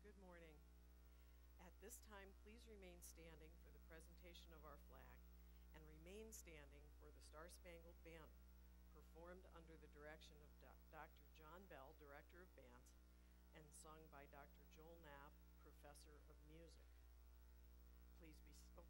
Good morning. At this time, please remain standing for the presentation of our flag and remain standing for the Star-Spangled Banner, performed under the direction of Dr. John Bell, Director of Bands, and sung by Dr. Joel Knapp, Professor of Music. Please be, go.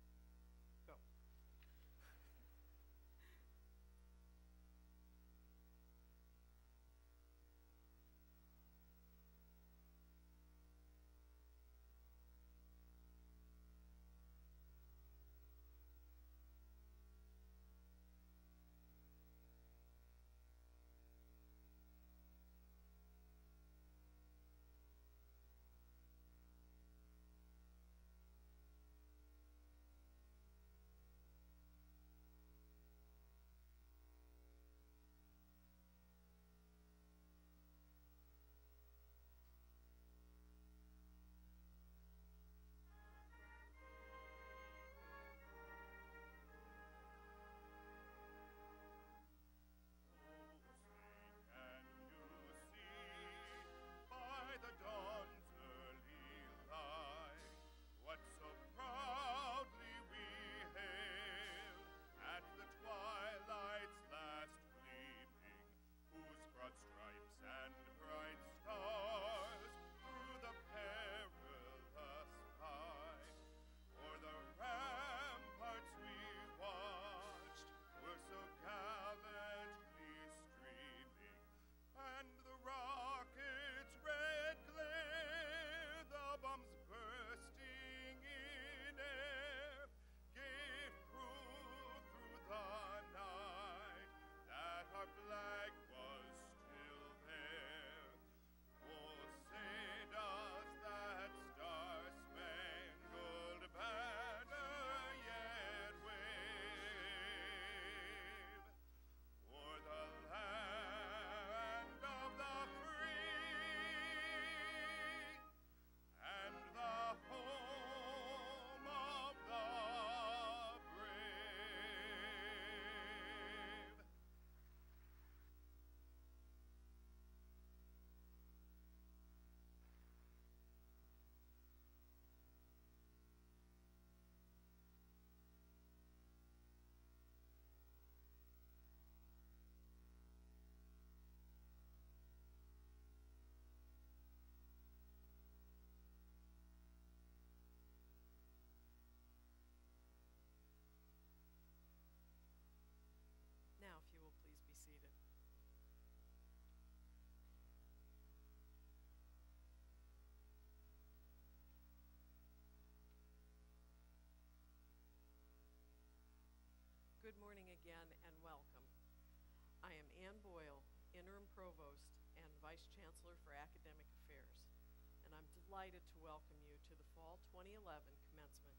delighted to welcome you to the Fall 2011 Commencement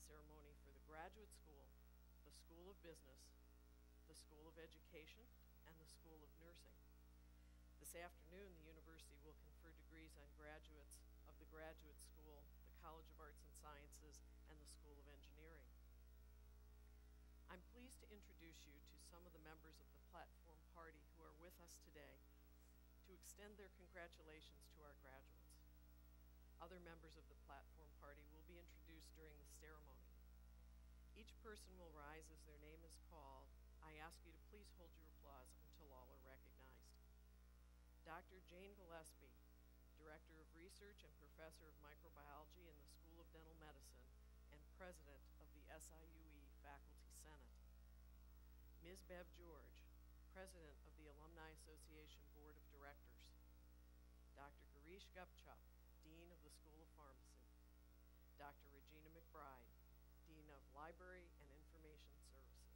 ceremony for the Graduate School, the School of Business, the School of Education, and the School of Nursing. This afternoon, the university will confer degrees on graduates of the Graduate School, the College of Arts and Sciences, and the School of Engineering. I'm pleased to introduce you to some of the members of the platform party who are with us today to extend their congratulations to our graduates. Other members of the platform party will be introduced during the ceremony. Each person will rise as their name is called. I ask you to please hold your applause until all are recognized. Dr. Jane Gillespie, Director of Research and Professor of Microbiology in the School of Dental Medicine and President of the SIUE Faculty Senate. Ms. Bev George, President of the Alumni Association Board of Directors. Dr. Girish Gupchup, Dean of the School of Pharmacy. Dr. Regina McBride, Dean of Library and Information Services.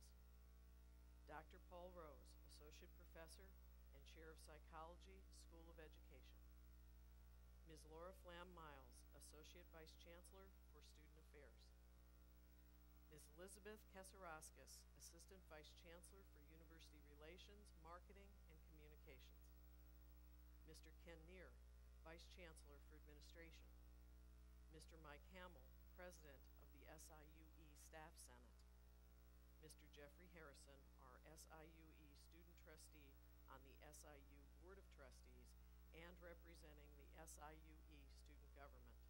Dr. Paul Rose, Associate Professor and Chair of Psychology, School of Education. Ms. Laura Flam Miles, Associate Vice Chancellor for Student Affairs. Ms. Elizabeth Kesaraskis, Assistant Vice Chancellor for University Relations, Marketing, and Communications. Mr. Ken Neer, Vice Chancellor for Administration. Mr. Mike Hamill, President of the SIUE Staff Senate. Mr. Jeffrey Harrison, our SIUE Student Trustee on the SIU Board of Trustees and representing the SIUE Student Government.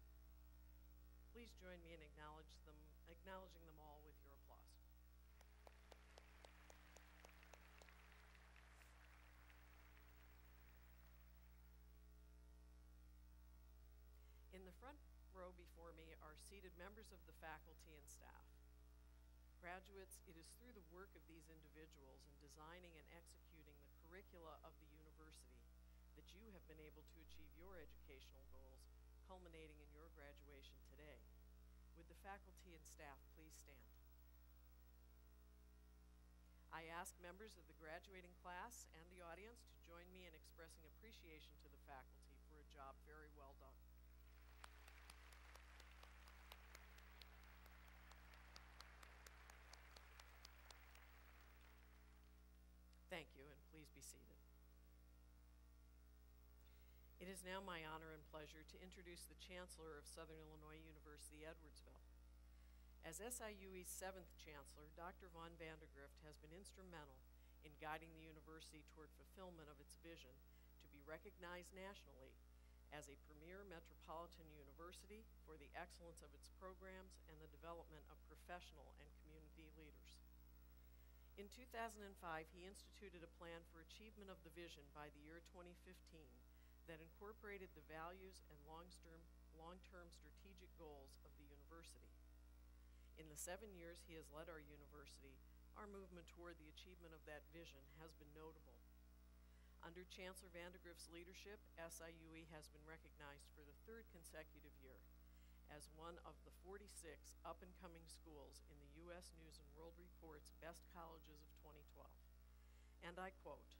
Please join me in acknowledging them all with your applause. In the front row before me are seated members of the faculty and staff. Graduates, it is through the work of these individuals in designing and executing the curricula of the university that you have been able to achieve your educational goals, culminating in your graduation today. Would the faculty and staff please stand? I ask members of the graduating class and the audience to join me in expressing appreciation to the faculty for a job very well done. Thank you, and please be seated. It is now my honor and pleasure to introduce the Chancellor of Southern Illinois University, Edwardsville. As SIUE's 7th Chancellor, Dr. Von Vandergrift has been instrumental in guiding the university toward fulfillment of its vision to be recognized nationally as a premier metropolitan university for the excellence of its programs and the development of professional and community leaders. In 2005, he instituted a plan for achievement of the vision by the year 2015 that incorporated the values and long-term strategic goals of the university. In the 7 years he has led our university, our movement toward the achievement of that vision has been notable. Under Chancellor Vandergrift's leadership, SIUE has been recognized for the 3rd consecutive year as one of the 46 up-and-coming schools in the U.S. News & World Report's Best Colleges of 2012. And I quote,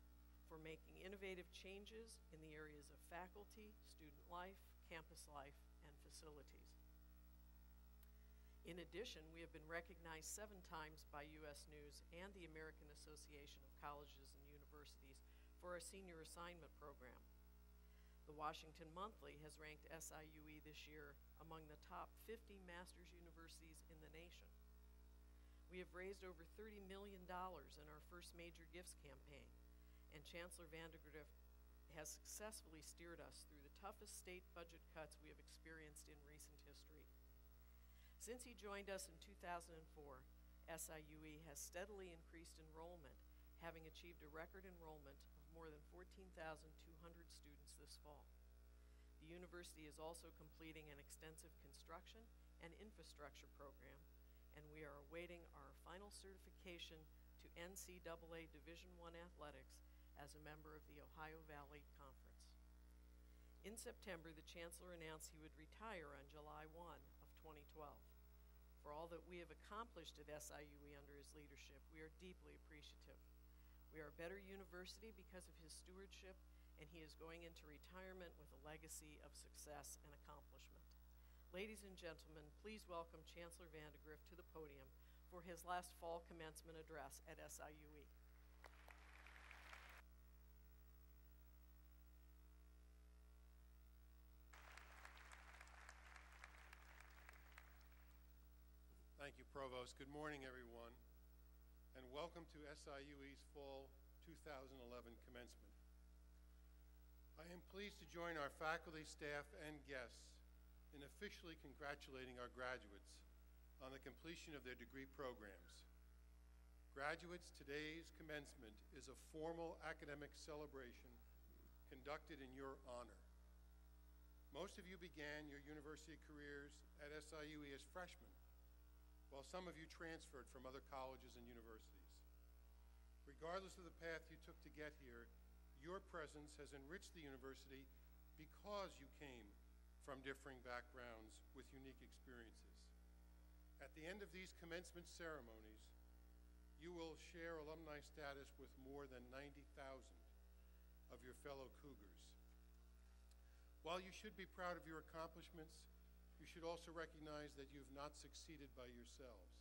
for making innovative changes in the areas of faculty, student life, campus life, and facilities. In addition, we have been recognized 7 times by U.S. News and the American Association of Colleges and Universities for our senior assignment program. The Washington Monthly has ranked SIUE this year among the top 50 master's universities in the nation. We have raised over $30 million in our first major gifts campaign, and Chancellor Vandergrift has successfully steered us through the toughest state budget cuts we have experienced in recent history. Since he joined us in 2004, SIUE has steadily increased enrollment, having achieved a record enrollment of more than 14,200 students this fall. The university is also completing an extensive construction and infrastructure program, and we are awaiting our final certification to NCAA Division I athletics as a member of the Ohio Valley Conference. In September, the Chancellor announced he would retire on July 1 of 2012. For all that we have accomplished at SIUE under his leadership, we are deeply appreciative. We are a better university because of his stewardship and he is going into retirement with a legacy of success and accomplishment. Ladies and gentlemen, please welcome Chancellor Vandegrift to the podium for his last fall commencement address at SIUE. Thank you, Provost. Good morning, everyone, and welcome to SIUE's Fall 2011 Commencement. I am pleased to join our faculty, staff, and guests in officially congratulating our graduates on the completion of their degree programs. Graduates, today's commencement is a formal academic celebration conducted in your honor. Most of you began your university careers at SIUE as freshmen, while some of you transferred from other colleges and universities. Regardless of the path you took to get here, your presence has enriched the university because you came from differing backgrounds with unique experiences. At the end of these commencement ceremonies, you will share alumni status with more than 90,000 of your fellow Cougars. While you should be proud of your accomplishments, you should also recognize that you've not succeeded by yourselves.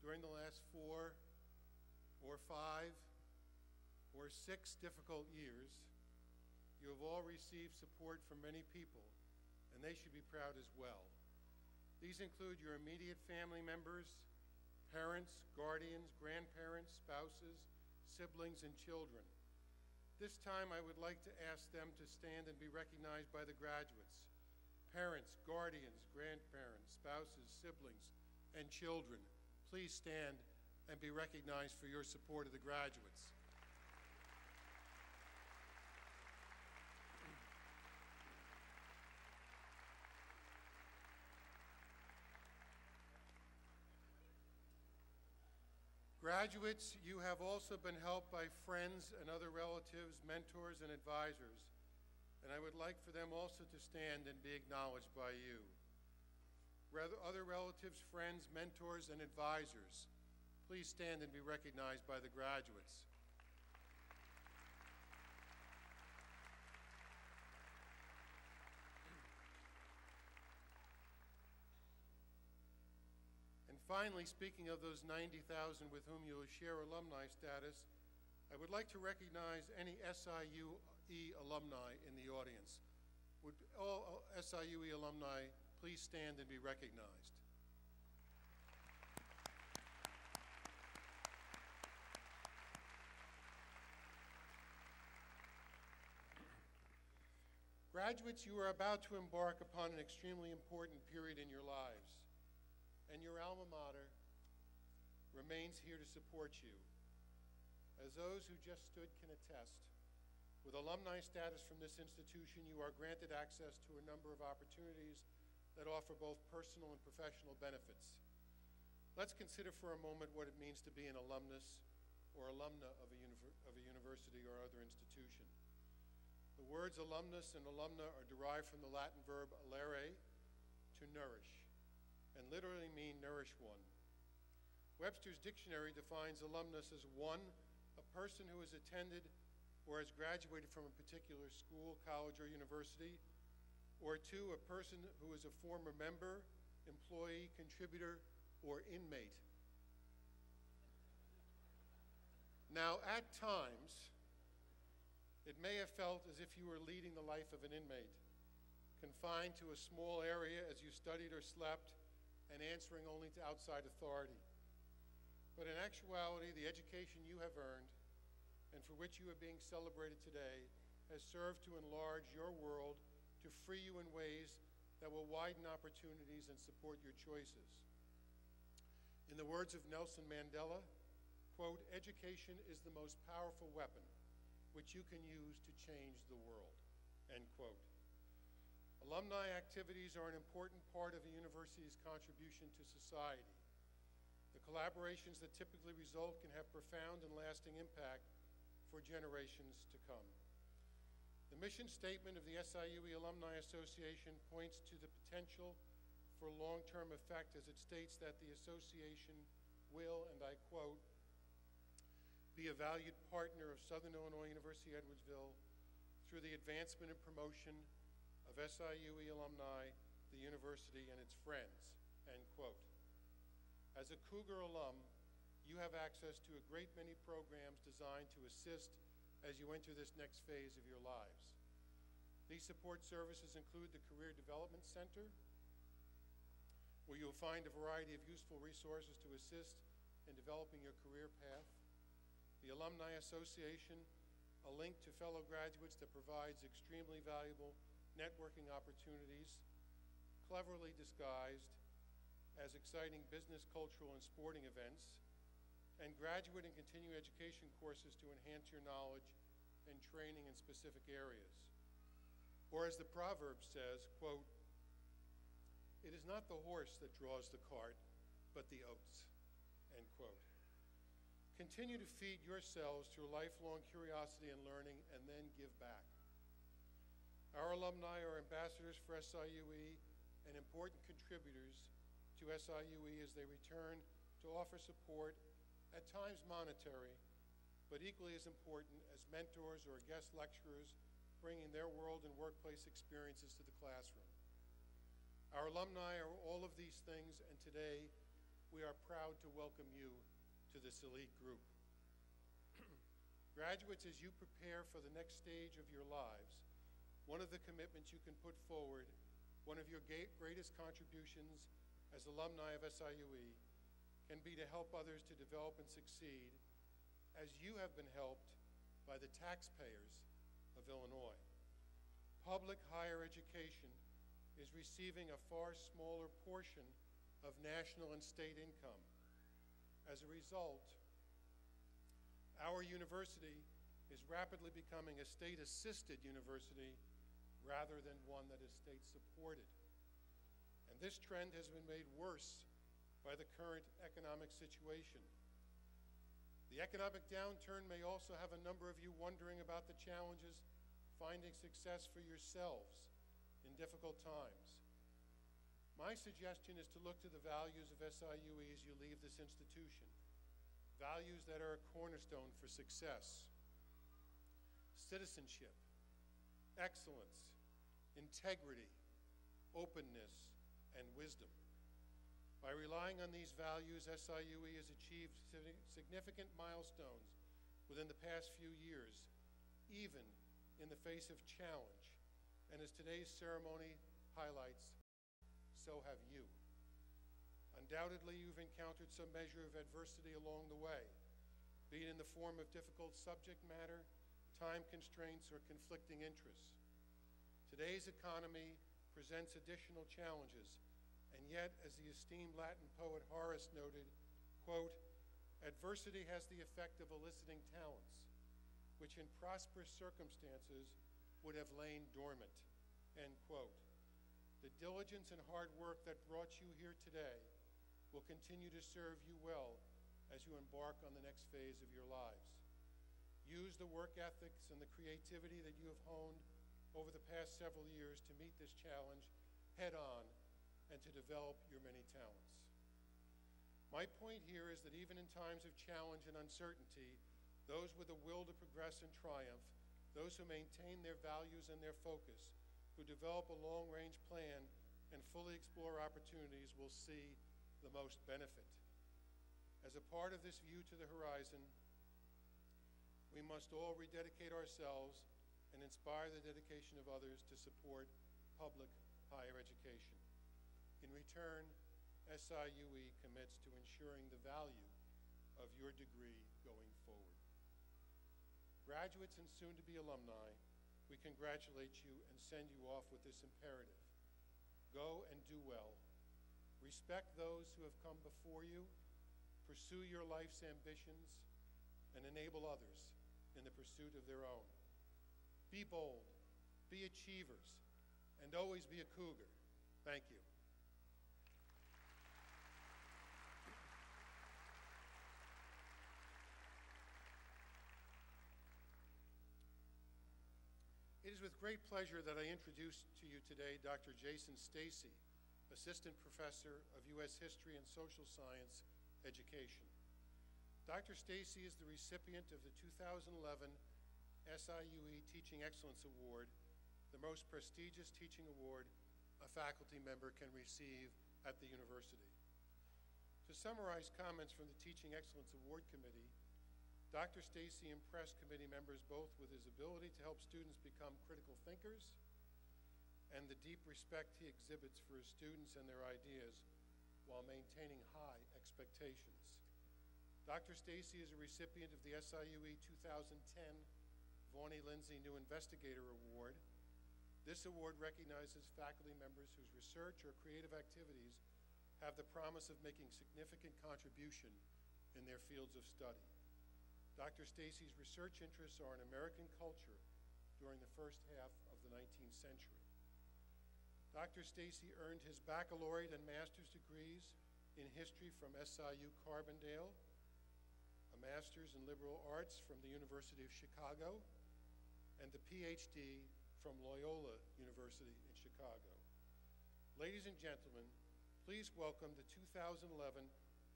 During the last 4 or 5 or 6 difficult years, you have all received support from many people, and they should be proud as well. These include your immediate family members, parents, guardians, grandparents, spouses, siblings, and children. This time I would like to ask them to stand and be recognized by the graduates. Parents, guardians, grandparents, spouses, siblings, and children, please stand and be recognized for your support of the graduates. Graduates, you have also been helped by friends and other relatives, mentors, and advisors, and I would like for them also to stand and be acknowledged by you. Other relatives, friends, mentors, and advisors, please stand and be recognized by the graduates. Finally, speaking of those 90,000 with whom you will share alumni status, I would like to recognize any SIUE alumni in the audience. Would all SIUE alumni please stand and be recognized? Graduates, you are about to embark upon an extremely important period in your lives, and your alma mater remains here to support you. As those who just stood can attest, with alumni status from this institution, you are granted access to a number of opportunities that offer both personal and professional benefits. Let's consider for a moment what it means to be an alumnus or alumna of a university or other institution. The words alumnus and alumna are derived from the Latin verb alere, to nourish, and literally mean nourish one. Webster's dictionary defines alumnus as 1, a person who has attended or has graduated from a particular school, college, or university, or 2, a person who is a former member, employee, contributor, or inmate. Now, at times, it may have felt as if you were leading the life of an inmate, confined to a small area as you studied or slept, and answering only to outside authority. But in actuality, the education you have earned, and for which you are being celebrated today, has served to enlarge your world, to free you in ways that will widen opportunities and support your choices. In the words of Nelson Mandela, quote, "Education is the most powerful weapon which you can use to change the world," end quote. Alumni activities are an important part of a university's contribution to society. The collaborations that typically result can have profound and lasting impact for generations to come. The mission statement of the SIUE Alumni Association points to the potential for long-term effect as it states that the association will, and I quote, "be a valued partner of Southern Illinois University Edwardsville through the advancement and promotion of SIUE alumni, the university, and its friends," end quote. As a Cougar alum, you have access to a great many programs designed to assist as you enter this next phase of your lives. These support services include the Career Development Center, where you'll find a variety of useful resources to assist in developing your career path, the Alumni Association, a link to fellow graduates that provides extremely valuable networking opportunities, cleverly disguised as exciting business, cultural, and sporting events, and graduate and continuing education courses to enhance your knowledge and training in specific areas. Or as the proverb says, quote, "It is not the horse that draws the cart, but the oats," end quote. Continue to feed yourselves through lifelong curiosity and learning, and then give back. Our alumni are ambassadors for SIUE and important contributors to SIUE as they return to offer support, at times monetary, but equally as important as mentors or guest lecturers bringing their world and workplace experiences to the classroom. Our alumni are all of these things, and today we are proud to welcome you to this elite group. Graduates, as you prepare for the next stage of your lives, one of the commitments you can put forward, one of your greatest contributions as alumni of SIUE, can be to help others to develop and succeed as you have been helped by the taxpayers of Illinois. Public higher education is receiving a far smaller portion of national and state income. As a result, our university is rapidly becoming a state-assisted university rather than one that is state-supported. And this trend has been made worse by the current economic situation. The economic downturn may also have a number of you wondering about the challenges finding success for yourselves in difficult times. My suggestion is to look to the values of SIUE as you leave this institution, values that are a cornerstone for success: citizenship, excellence, integrity, openness, and wisdom. By relying on these values, SIUE has achieved significant milestones within the past few years, even in the face of challenge. And as today's ceremony highlights, so have you. Undoubtedly, you've encountered some measure of adversity along the way, be it in the form of difficult subject matter, time constraints, or conflicting interests. Today's economy presents additional challenges, and yet, as the esteemed Latin poet Horace noted, quote, "Adversity has the effect of eliciting talents, which in prosperous circumstances would have lain dormant," end quote. The diligence and hard work that brought you here today will continue to serve you well as you embark on the next phase of your lives. Use the work ethics and the creativity that you have honed over the past several years to meet this challenge head on and to develop your many talents. My point here is that even in times of challenge and uncertainty, those with a will to progress and triumph, those who maintain their values and their focus, who develop a long-range plan and fully explore opportunities, will see the most benefit. As a part of this view to the horizon, we must all rededicate ourselves and inspire the dedication of others to support public higher education. In return, SIUE commits to ensuring the value of your degree going forward. Graduates and soon-to-be alumni, we congratulate you and send you off with this imperative: go and do well. Respect those who have come before you, pursue your life's ambitions, and enable others in the pursuit of their own. Be bold, be achievers, and always be a Cougar. Thank you. It is with great pleasure that I introduce to you today Dr. Jason Stacy, Assistant Professor of U.S. History and Social Science Education. Dr. Stacy is the recipient of the 2011 SIUE Teaching Excellence Award, the most prestigious teaching award a faculty member can receive at the university. To summarize comments from the Teaching Excellence Award Committee, Dr. Stacy impressed committee members both with his ability to help students become critical thinkers and the deep respect he exhibits for his students and their ideas while maintaining high expectations. Dr. Stacy is a recipient of the SIUE 2010 Vaughnie Lindsay New Investigator Award. This award recognizes faculty members whose research or creative activities have the promise of making significant contribution in their fields of study. Dr. Stacy's research interests are in American culture during the first half of the 19th century. Dr. Stacy earned his baccalaureate and master's degrees in history from SIU Carbondale, a master's in liberal arts from the University of Chicago, and the PhD from Loyola University in Chicago. Ladies and gentlemen, please welcome the 2011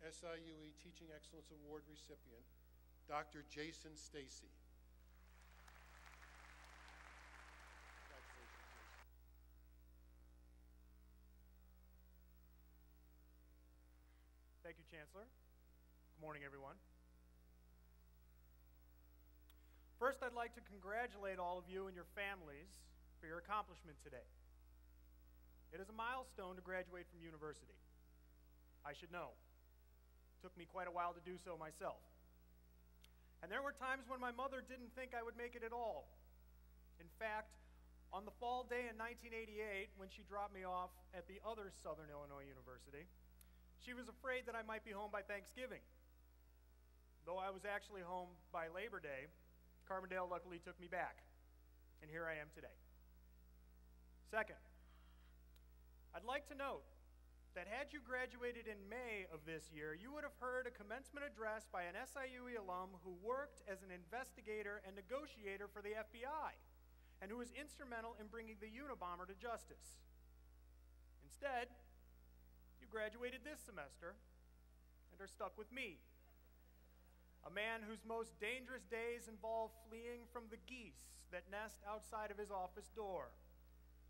SIUE Teaching Excellence Award recipient, Dr. Jason Stacy. Thank you, Chancellor. Good morning, everyone. First, I'd like to congratulate all of you and your families for your accomplishment today. It is a milestone to graduate from university. I should know. It took me quite a while to do so myself. And there were times when my mother didn't think I would make it at all. In fact, on the fall day in 1988, when she dropped me off at the other Southern Illinois University, she was afraid that I might be home by Thanksgiving. Though I was actually home by Labor Day, Carbondale luckily took me back, and here I am today. Second, I'd like to note that had you graduated in May of this year, you would have heard a commencement address by an SIUE alum who worked as an investigator and negotiator for the FBI, and who was instrumental in bringing the Unabomber to justice. Instead, you graduated this semester and are stuck with me, a man whose most dangerous days involve fleeing from the geese that nest outside of his office door,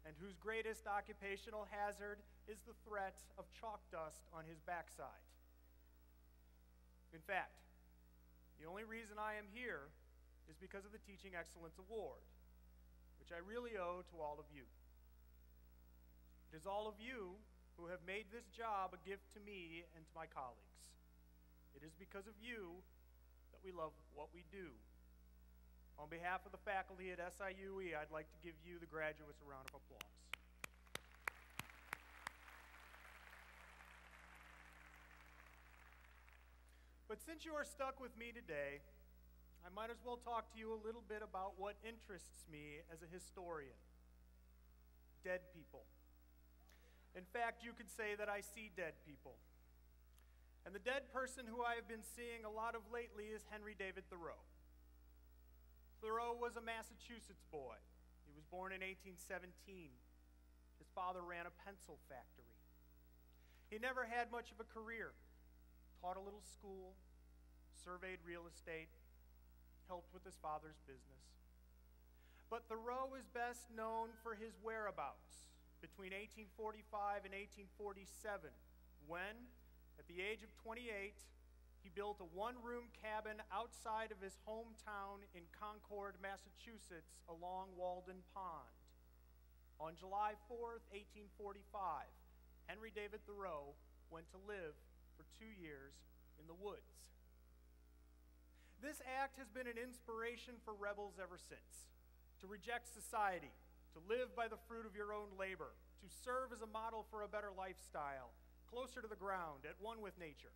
and whose greatest occupational hazard is the threat of chalk dust on his backside. In fact, the only reason I am here is because of the Teaching Excellence Award, which I really owe to all of you. It is all of you who have made this job a gift to me and to my colleagues. It is because of you that we love what we do. On behalf of the faculty at SIUE, I'd like to give you, the graduates, a round of applause. But since you are stuck with me today, I might as well talk to you a little bit about what interests me as a historian: dead people. In fact, you could say that I see dead people. And the dead person who I have been seeing a lot of lately is Henry David Thoreau. Thoreau was a Massachusetts boy. He was born in 1817. His father ran a pencil factory. He never had much of a career. Taught a little school, surveyed real estate, helped with his father's business. But Thoreau is best known for his whereabouts between 1845 and 1847, when, at the age of 28, he built a one-room cabin outside of his hometown in Concord, Massachusetts, along Walden Pond. On July 4th, 1845, Henry David Thoreau went to live for 2 years in the woods. This act has been an inspiration for rebels ever since: to reject society, to live by the fruit of your own labor, to serve as a model for a better lifestyle, closer to the ground, at one with nature.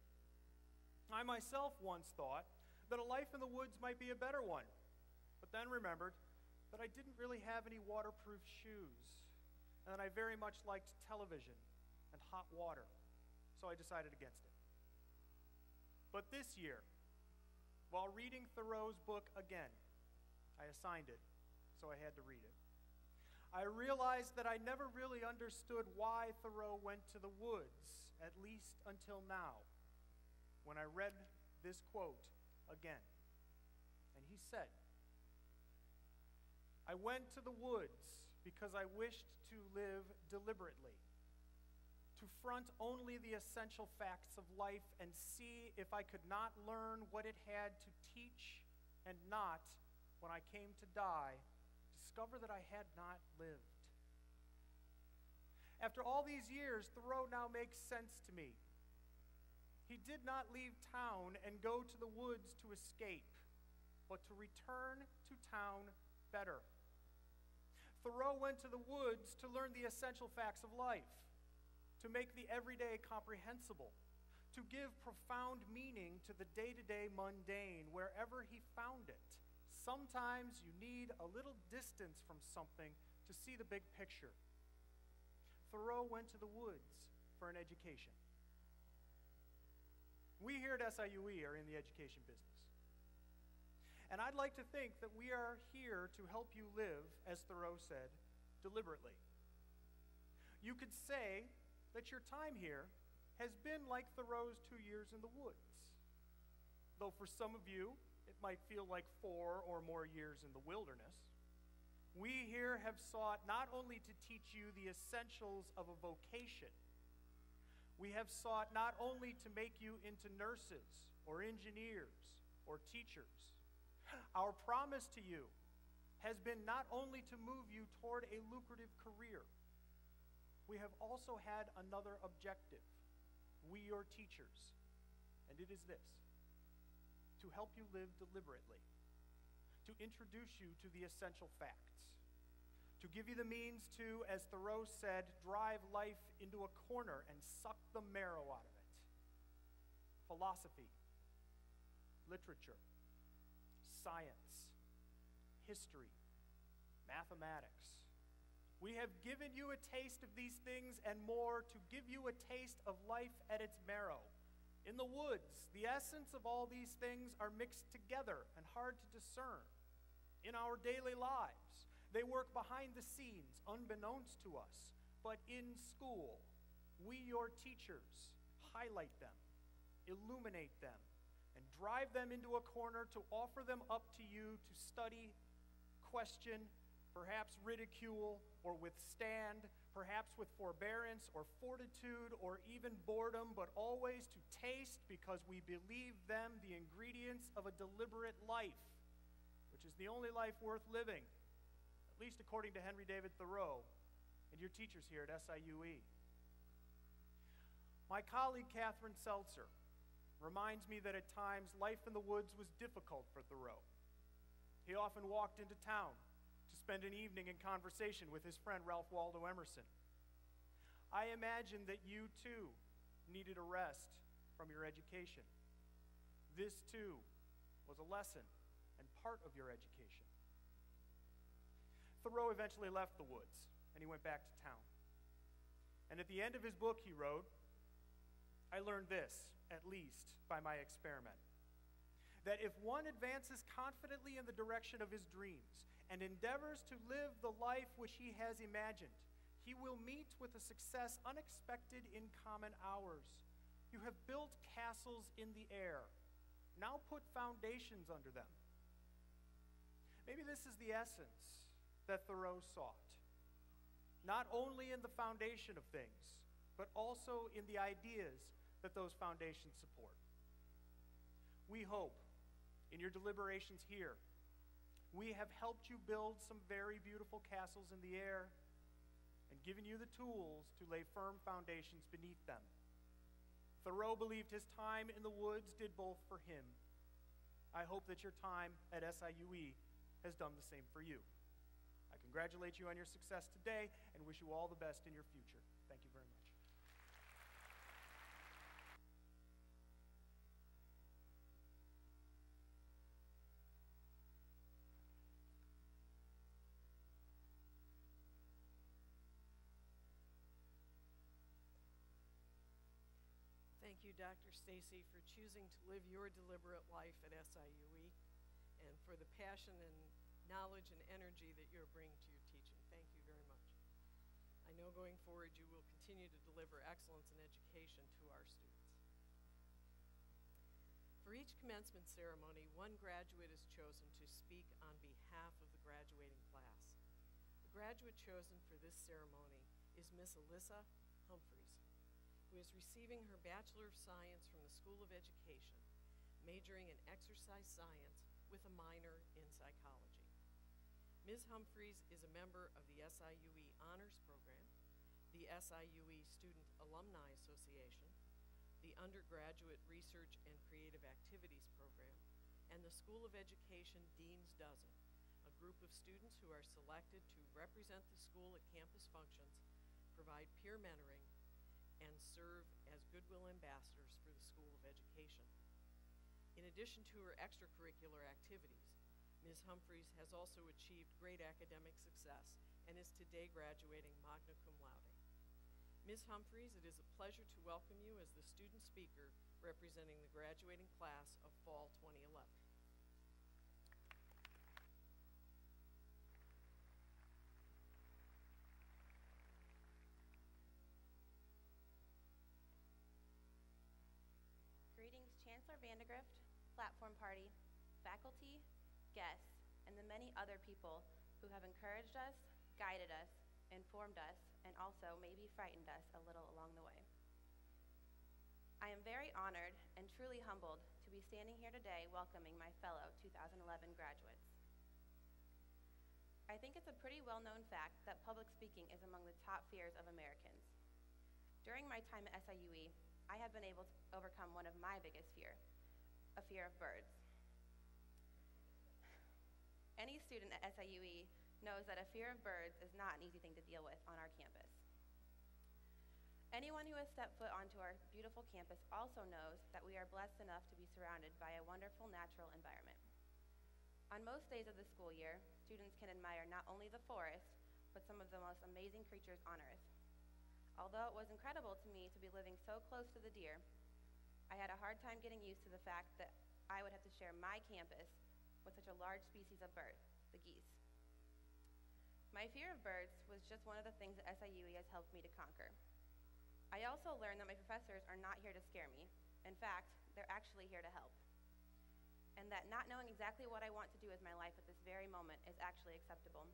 I myself once thought that a life in the woods might be a better one, but then remembered that I didn't really have any waterproof shoes, and that I very much liked television and hot water, so I decided against it. But this year, while reading Thoreau's book again, I assigned it, so I had to read it. I realized that I never really understood why Thoreau went to the woods, at least until now, when I read this quote again. And he said, I went to the woods because I wished to live deliberately, to front only the essential facts of life and see if I could not learn what it had to teach and not, when I came to die, discover that I had not lived. After all these years, Thoreau now makes sense to me. He did not leave town and go to the woods to escape, but to return to town better. Thoreau went to the woods to learn the essential facts of life, to make the everyday comprehensible, to give profound meaning to the day-to-day mundane wherever he found it. Sometimes you need a little distance from something to see the big picture. Thoreau went to the woods for an education. We here at SIUE are in the education business. And I'd like to think that we are here to help you live, as Thoreau said, deliberately. You could say that your time here has been like Thoreau's 2 years in the woods. Though for some of you, it might feel like 4 or more years in the wilderness. We here have sought not only to teach you the essentials of a vocation, we have sought not only to make you into nurses or engineers or teachers. Our promise to you has been not only to move you toward a lucrative career, we have also had another objective, we your teachers, and it is this: to help you live deliberately, to introduce you to the essential facts, to give you the means to, as Thoreau said, drive life into a corner and suck the marrow out of it. Philosophy, literature, science, history, mathematics. We have given you a taste of these things and more to give you a taste of life at its marrow. In the woods, the essence of all these things are mixed together and hard to discern. In our daily lives, they work behind the scenes, unbeknownst to us. But in school, we, your teachers, highlight them, illuminate them, and drive them into a corner to offer them up to you to study, question, perhaps ridicule or withstand, perhaps with forbearance or fortitude or even boredom, but always to taste because we believe them the ingredients of a deliberate life, which is the only life worth living, at least according to Henry David Thoreau and your teachers here at SIUE. My colleague Catherine Seltzer reminds me that at times life in the woods was difficult for Thoreau. He often walked into town to spend an evening in conversation with his friend Ralph Waldo Emerson. I imagine that you too needed a rest from your education. This too was a lesson and part of your education. Thoreau eventually left the woods and he went back to town. And at the end of his book he wrote, "I learned this, at least by my experiment, that if one advances confidently in the direction of his dreams and endeavors to live the life which he has imagined, he will meet with a success unexpected in common hours. You have built castles in the air. Now put foundations under them." Maybe this is the essence that Thoreau sought, not only in the foundation of things, but also in the ideas that those foundations support. We hope in your deliberations here, we have helped you build some very beautiful castles in the air and given you the tools to lay firm foundations beneath them. Thoreau believed his time in the woods did both for him. I hope that your time at SIUE has done the same for you. I congratulate you on your success today and wish you all the best in your future. Thank you very much. Thank you, Dr. Stacy, for choosing to live your deliberate life at SIUE and for the passion and knowledge and energy that you're bringing to your teaching. Thank you very much. I know going forward you will continue to deliver excellence in education to our students. For each commencement ceremony, one graduate is chosen to speak on behalf of the graduating class. graduate chosen for this ceremony is Miss Alyssa Humphreys, who is receiving her Bachelor of Science from the School of Education, majoring in exercise science with a minor in psychology. Ms. Humphreys is a member of the SIUE Honors Program, the SIUE Student Alumni Association, the Undergraduate Research and Creative Activities Program, and the School of Education Dean's Dozen, a group of students who are selected to represent the school at campus functions, provide peer mentoring, and serve as goodwill ambassadors for the School of Education. In addition to her extracurricular activities, Ms. Humphreys has also achieved great academic success and is today graduating magna cum laude. Ms. Humphreys, it is a pleasure to welcome you as the student speaker representing the graduating class of Fall 2011. Greetings, Chancellor Vandegrift, Platform Party, faculty, guests, and the many other people who have encouraged us, guided us, informed us, and also maybe frightened us a little along the way. I am very honored and truly humbled to be standing here today welcoming my fellow 2011 graduates. I think it's a pretty well-known fact that public speaking is among the top fears of Americans. During my time at SIUE, I have been able to overcome one of my biggest fears, a fear of birds. Any student at SIUE knows that a fear of birds is not an easy thing to deal with on our campus. Anyone who has stepped foot onto our beautiful campus also knows that we are blessed enough to be surrounded by a wonderful natural environment. On most days of the school year, students can admire not only the forest, but some of the most amazing creatures on earth. Although it was incredible to me to be living so close to the deer, I had a hard time getting used to the fact that I would have to share my campus with such a large species of bird, the geese. My fear of birds was just one of the things that SIUE has helped me to conquer. I also learned that my professors are not here to scare me. In fact, they're actually here to help. And that not knowing exactly what I want to do with my life at this very moment is actually acceptable.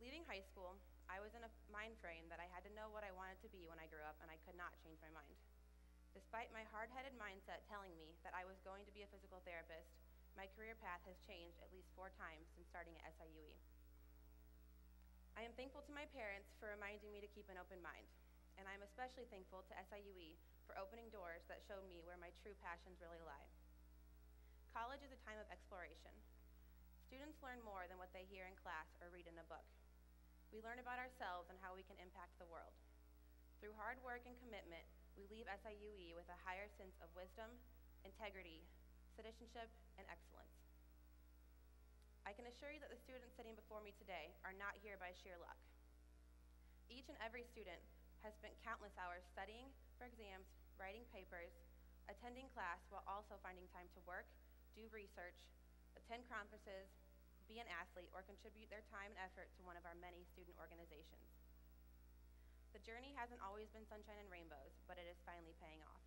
Leaving high school, I was in a mind frame that I had to know what I wanted to be when I grew up, and I could not change my mind. Despite my hard-headed mindset telling me that I was going to be a physical therapist, my career path has changed at least 4 times since starting at SIUE. I am thankful to my parents for reminding me to keep an open mind, and I am especially thankful to SIUE for opening doors that showed me where my true passions really lie. College is a time of exploration. Students learn more than what they hear in class or read in a book. We learn about ourselves and how we can impact the world. Through hard work and commitment, we leave SIUE with a higher sense of wisdom, integrity, citizenship, and excellence. I can assure you that the students sitting before me today are not here by sheer luck. Each and every student has spent countless hours studying for exams, writing papers, attending class while also finding time to work, do research, attend conferences, be an athlete, or contribute their time and effort to one of our many student organizations. The journey hasn't always been sunshine and rainbows, but it is finally paying off.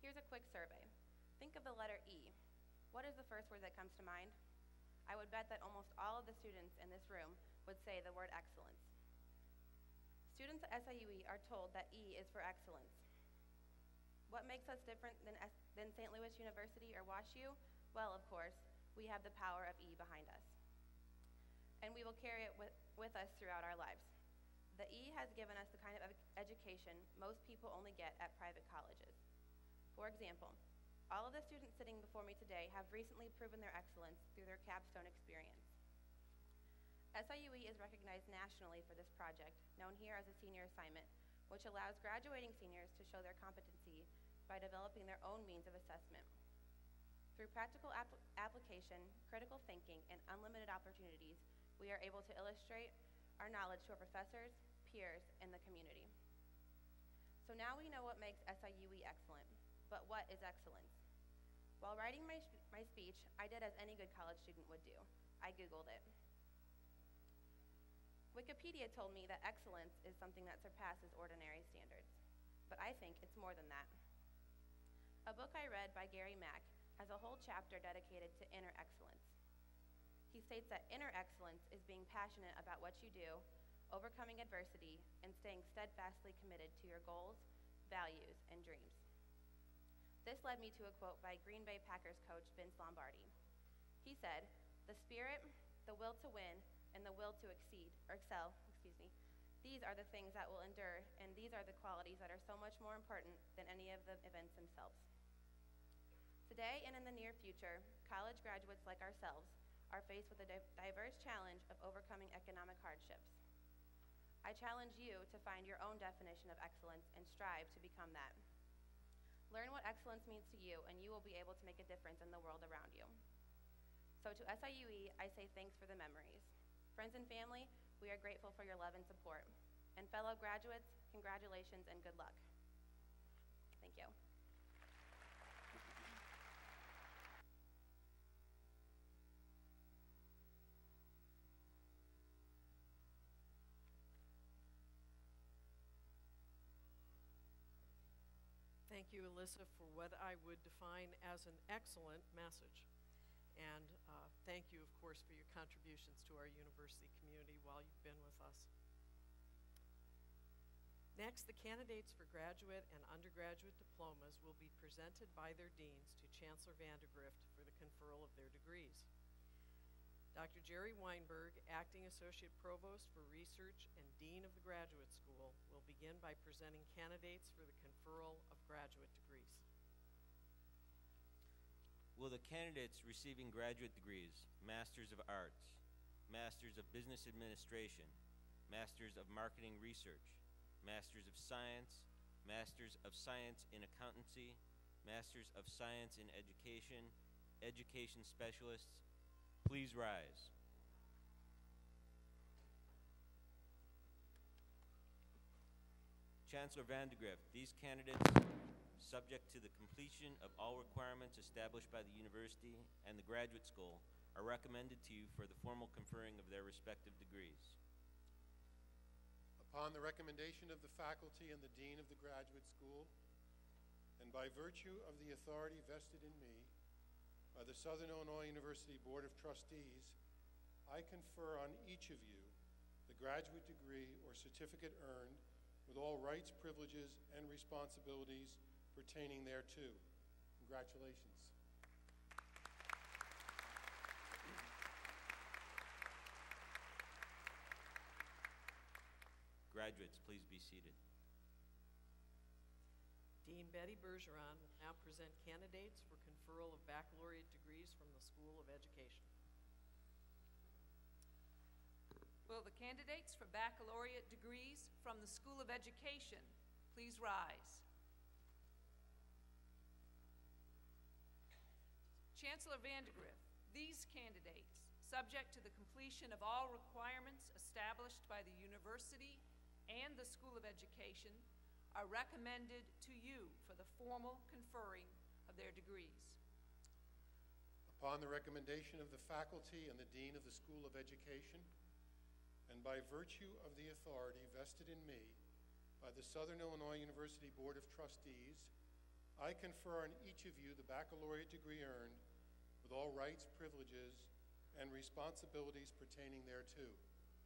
Here's a quick survey. Think of the letter E. What is the first word that comes to mind? I would bet that almost all of the students in this room would say the word excellence. Students at SIUE are told that E is for excellence. What makes us different than St. Louis University or WashU? Well, of course, we have the power of E behind us. And we will carry it with us throughout our lives. The E has given us the kind of education most people only get at private colleges. For example, all of the students sitting before me today have recently proven their excellence through their capstone experience. SIUE is recognized nationally for this project, known here as a senior assignment, which allows graduating seniors to show their competency by developing their own means of assessment. Through practical application, critical thinking, and unlimited opportunities, we are able to illustrate our knowledge to our professors, peers, and the community. So now we know what makes SIUE excellent, but what is excellence? While writing my speech, I did as any good college student would do. I Googled it. Wikipedia told me that excellence is something that surpasses ordinary standards, but I think it's more than that. A book I read by Gary Mack has a whole chapter dedicated to inner excellence. He states that inner excellence is being passionate about what you do, overcoming adversity, and staying steadfastly committed to your goals, values, and dreams. This led me to a quote by Green Bay Packers coach Vince Lombardi. He said, "The spirit, the will to win, and the will to excel, these are the things that will endure, and these are the qualities that are so much more important than any of the events themselves." Today and in the near future, college graduates like ourselves are faced with a diverse challenge of overcoming economic hardships. I challenge you to find your own definition of excellence and strive to become that. Learn what excellence means to you, and you will be able to make a difference in the world around you. So to SIUE, I say thanks for the memories. Friends and family, we are grateful for your love and support. And fellow graduates, congratulations and good luck. Thank you. Thank you, Alyssa, for what I would define as an excellent message. And thank you, of course, for your contributions to our university community while you've been with us. Next, the candidates for graduate and undergraduate diplomas will be presented by their deans to Chancellor Vandergrift for the conferral of their degrees. Dr. Jerry Weinberg, Acting Associate Provost for Research and Dean of the Graduate School, will begin by presenting candidates for the conferral of graduate degrees. Will the candidates receiving graduate degrees, Masters of Arts, Masters of Business Administration, Masters of Marketing Research, Masters of Science, Masters of Science in Accountancy, Masters of Science in Education, Education Specialists, please rise. Chancellor Vandergrift, these candidates, subject to the completion of all requirements established by the university and the graduate school, are recommended to you for the formal conferring of their respective degrees. Upon the recommendation of the faculty and the dean of the graduate school, and by virtue of the authority vested in me by the Southern Illinois University Board of Trustees, I confer on each of you the graduate degree or certificate earned with all rights, privileges, and responsibilities pertaining thereto. Congratulations. Graduates, please be seated. Dean Betty Bergeron will now present candidates for conferral of baccalaureate degrees from the School of Education. Will the candidates for baccalaureate degrees from the School of Education please rise? Chancellor Vandergrift, these candidates, subject to the completion of all requirements established by the university and the School of Education, are recommended to you for the formal conferring of their degrees. Upon the recommendation of the faculty and the dean of the School of Education, and by virtue of the authority vested in me by the Southern Illinois University Board of Trustees, I confer on each of you the baccalaureate degree earned with all rights, privileges, and responsibilities pertaining thereto.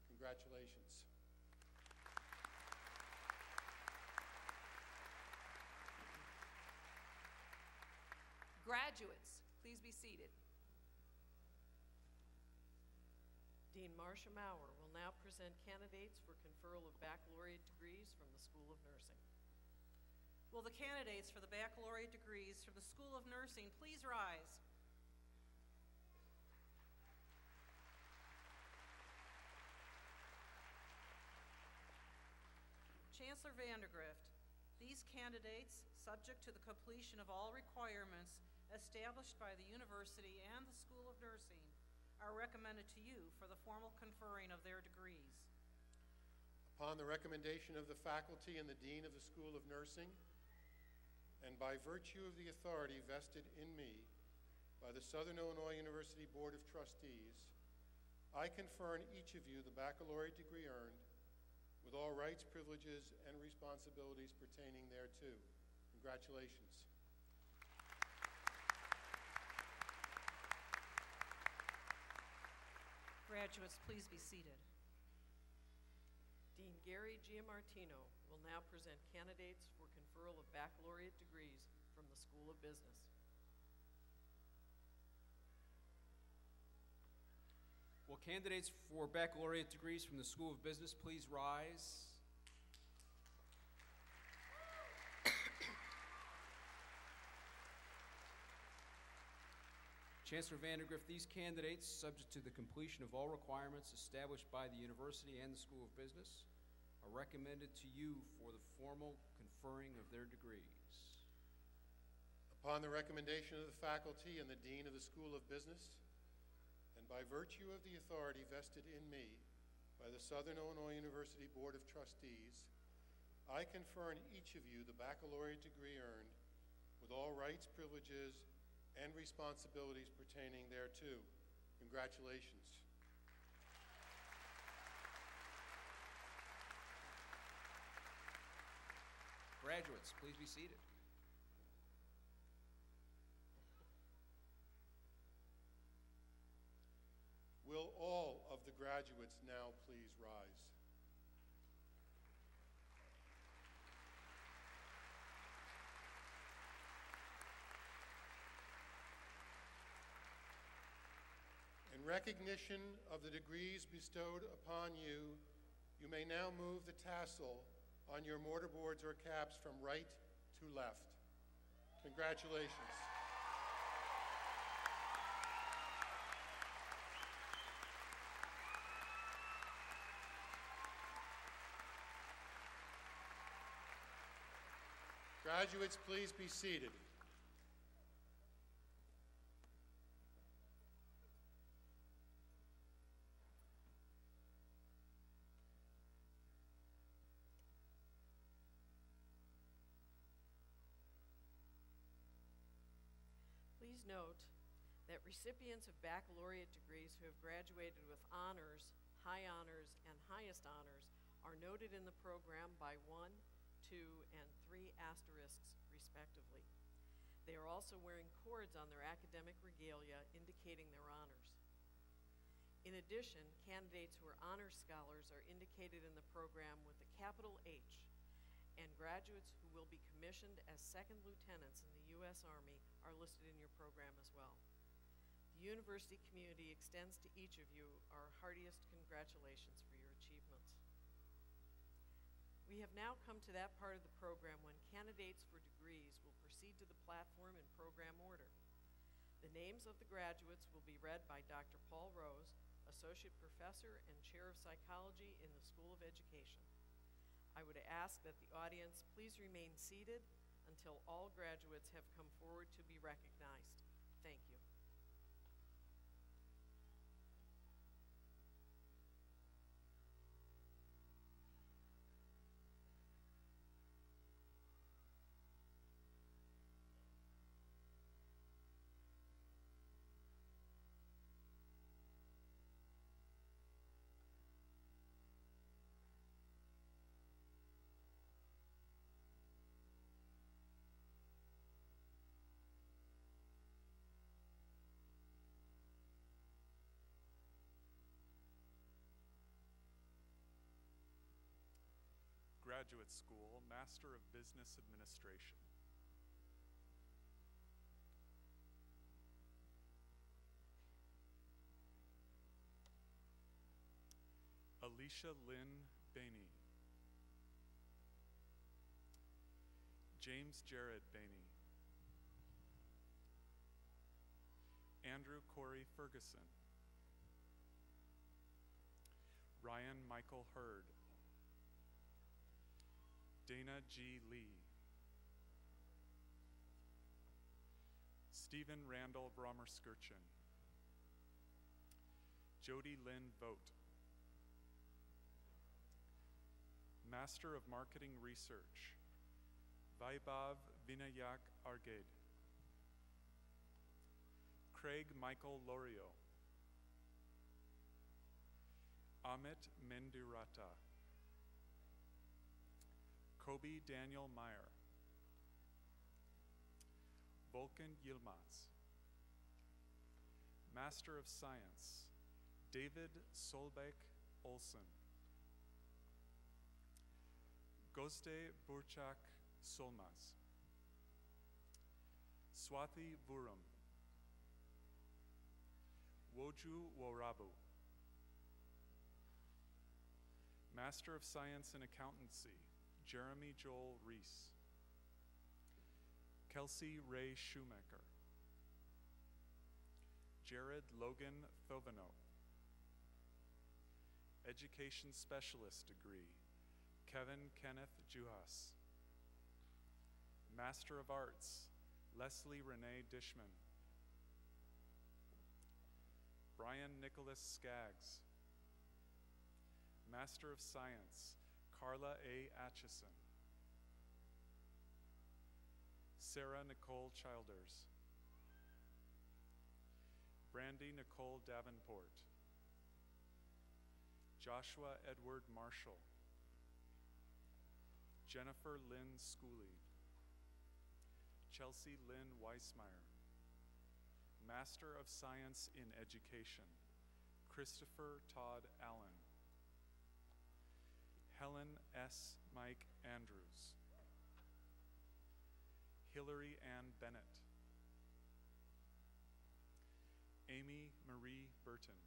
Congratulations. Graduates, please be seated. Dean Marcia Maurer will now present candidates for conferral of baccalaureate degrees from the School of Nursing. Will the candidates for the baccalaureate degrees from the School of Nursing please rise? Chancellor Vandergrift, these candidates, subject to the completion of all requirements established by the university and the School of Nursing, are recommended to you for the formal conferring of their degrees. Upon the recommendation of the faculty and the dean of the School of Nursing, and by virtue of the authority vested in me by the Southern Illinois University Board of Trustees, I confer on each of you the baccalaureate degree earned with all rights, privileges, and responsibilities pertaining thereto. Congratulations. Graduates, please be seated. Dean Gary Giamartino will now present candidates for conferral of baccalaureate degrees from the School of Business. Will candidates for baccalaureate degrees from the School of Business please rise? Chancellor Vandergrift, these candidates, subject to the completion of all requirements established by the university and the School of Business, are recommended to you for the formal conferring of their degrees. Upon the recommendation of the faculty and the Dean of the School of Business, and by virtue of the authority vested in me by the Southern Illinois University Board of Trustees, I confer on each of you the baccalaureate degree earned with all rights, privileges, and responsibilities pertaining thereto. Congratulations. Graduates, please be seated. Will all of the graduates now please rise? In recognition of the degrees bestowed upon you, you may now move the tassel on your mortarboards or caps from right to left. Congratulations. Graduates, please be seated. Please note that recipients of baccalaureate degrees who have graduated with honors, high honors, and highest honors are noted in the program by 1, 2, and 3 asterisks, respectively. They are also wearing cords on their academic regalia indicating their honors. In addition, candidates who are honor scholars are indicated in the program with a capital H, and graduates who will be commissioned as second lieutenants in the U.S. Army are listed in your program as well. The university community extends to each of you our heartiest congratulations for your achievements. We have now come to that part of the program when candidates for degrees will proceed to the platform in program order. The names of the graduates will be read by Dr. Paul Rose, Associate Professor and Chair of Psychology in the School of Education. I would ask that the audience please remain seated until all graduates have come forward to be recognized. Thank you. Graduate School, Master of Business Administration. Alicia Lynn Bainey. James Jared Bainey. Andrew Corey Ferguson. Ryan Michael Hurd. Dana G. Lee. Stephen Randall Brommer-Skirchen. Jody Lynn Vogt. Master of Marketing Research, Vaibhav Vinayak Argade. Craig Michael Lorio. Amit Mendurata. Kobe Daniel Meyer. Volkan Yilmaz. Master of Science, David Solbeck Olsen. Gozde Burchak Solmaz. Swathi Vuram. Woju Worabu. Master of Science in Accountancy, Jeremy Joel Reese. Kelsey Ray Shoemaker. Jared Logan Thovano. Education Specialist degree, Kevin Kenneth Juhas. Master of Arts, Leslie Renee Dishman. Brian Nicholas Skaggs. Master of Science, Carla A. Atchison. Sarah Nicole Childers. Brandy Nicole Davenport. Joshua Edward Marshall. Jennifer Lynn Schooley. Chelsea Lynn Weismeyer. Master of Science in Education, Christopher Todd Allen. Helen S. Mike Andrews. Hillary Ann Bennett. Amy Marie Burton.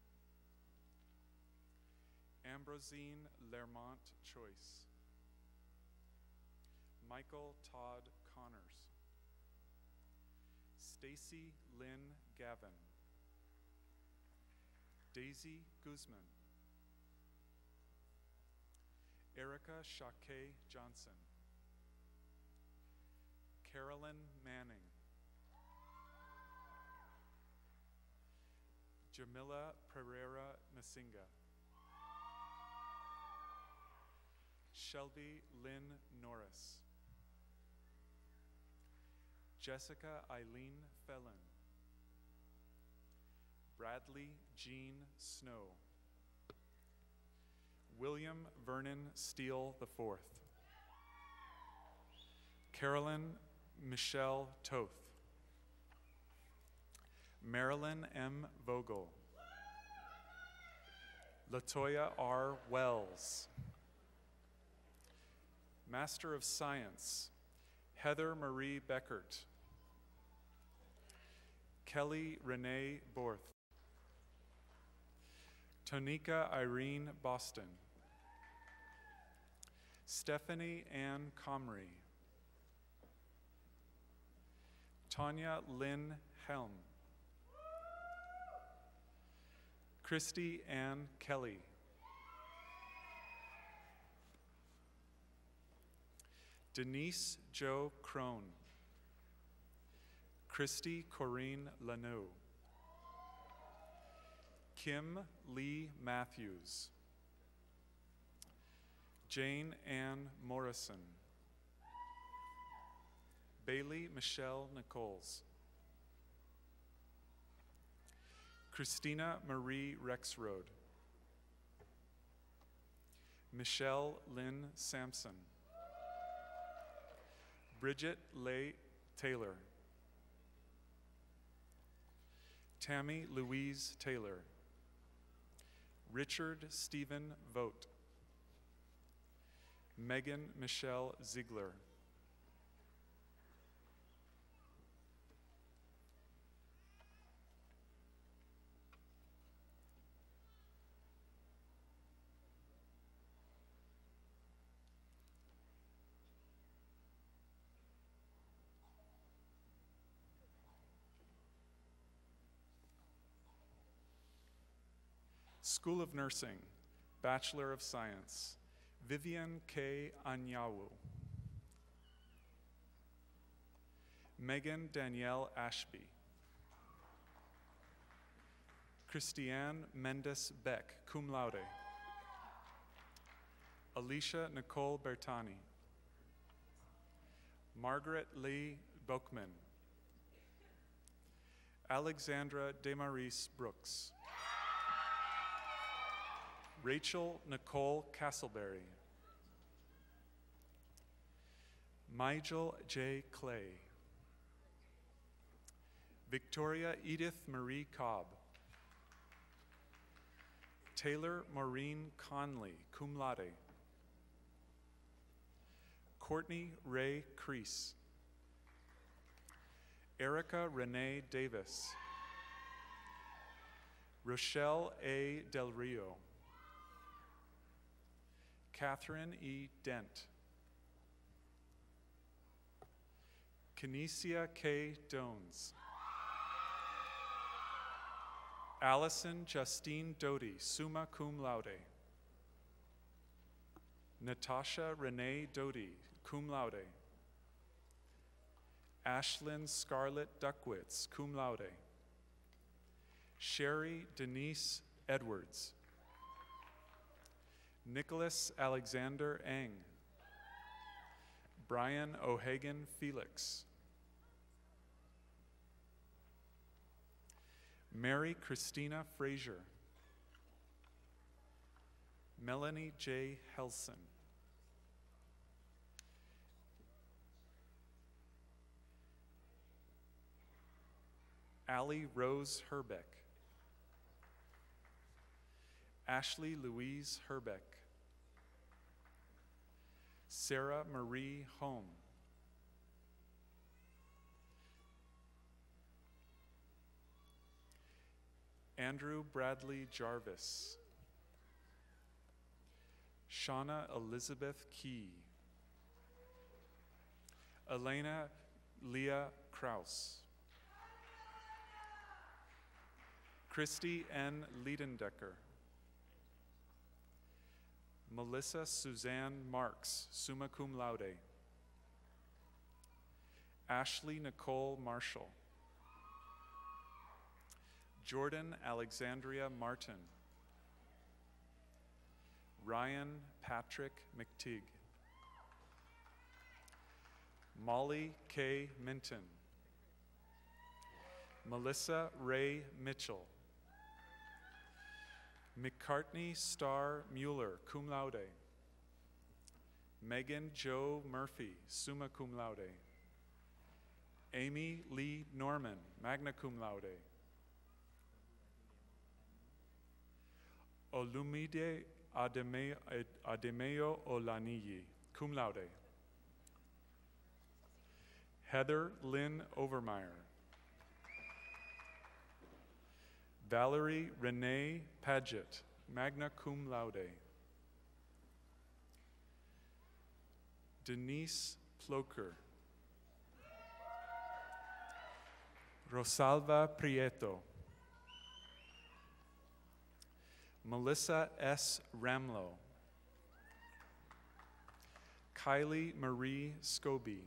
Ambrosine Lermont Choice. Michael Todd Connors. Stacy Lynn Gavin. Daisy Guzman. Erica Shake Johnson. Carolyn Manning. Jamila Pereira Masinga. Shelby Lynn Norris. Jessica Eileen Felon. Bradley Jean Snow. William Vernon Steele IV. Carolyn Michelle Toth. Marilyn M. Vogel. Latoya R. Wells. Master of Science, Heather Marie Beckert. Kelly Renee Borth. Tonika Irene Boston. Stephanie Ann Comrie. Tanya Lynn Helm. Christy Ann Kelly. Denise Jo Crone. Christy Corinne Lanou. Kim Lee Matthews. Jane Ann Morrison. Bailey Michelle Nichols. Christina Marie Rexroad. Michelle Lynn Sampson. Bridget Leigh Taylor. Tammy Louise Taylor. Richard Stephen Vogt. Megan Michelle Ziegler. School of Nursing, Bachelor of Science, Vivian K. Anyawu. Megan Danielle Ashby. Christiane Mendes Beck, cum laude. Alicia Nicole Bertani. Margaret Lee Boekman. Alexandra Demaris Brooks. Rachel Nicole Castleberry. Migel J. Clay. Victoria Edith Marie Cobb. Taylor Maureen Conley, cum laude. Courtney Ray Crease. Erica Renee Davis. Rochelle A. Del Rio. Catherine E. Dent. Kinesia K. Dones. Allison Justine Doty, summa cum laude. Natasha Renee Doty, cum laude. Ashlyn Scarlett Duckwitz, cum laude. Sherry Denise Edwards. Nicholas Alexander Eng. Brian O'Hagan Felix. Mary Christina Frazier. Melanie J. Helson. Allie Rose Herbeck. Ashley Louise Herbeck. Sarah Marie Home. Andrew Bradley Jarvis. Shauna Elizabeth Key. Elena Leah Kraus. Christy N. Liedendecker. Melissa Suzanne Marks, summa cum laude. Ashley Nicole Marshall. Jordan Alexandria Martin. Ryan Patrick McTeague. Molly K. Minton. Melissa Ray Mitchell. McCartney Starr Mueller, cum laude. Megan Jo Murphy, summa cum laude. Amy Lee Norman, magna cum laude. Olumide Ademeo Olaniyi, cum laude. Heather Lynn Overmeyer. Valerie Renee Paget, magna cum laude. Denise Ploker. Rosalva Prieto. Melissa S. Ramlow. Kylie Marie Scobie.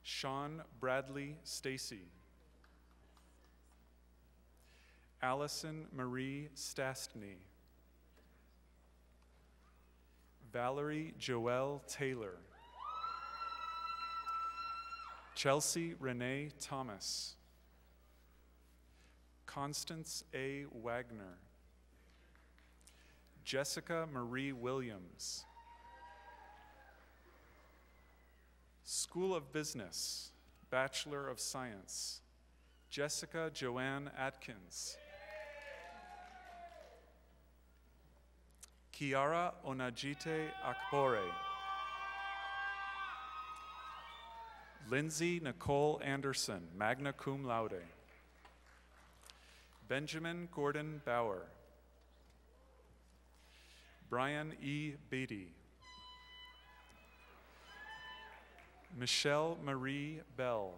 Sean Bradley Stacy. Allison Marie Stastny. Valerie Joelle Taylor. Chelsea Renee Thomas. Constance A. Wagner. Jessica Marie Williams. School of Business, Bachelor of Science, Jessica Joanne Atkins. Kiara Onajite Akbore. Lindsay Nicole Anderson, magna cum laude. Benjamin Gordon Bauer. Brian E. Beatty. Michelle Marie Bell.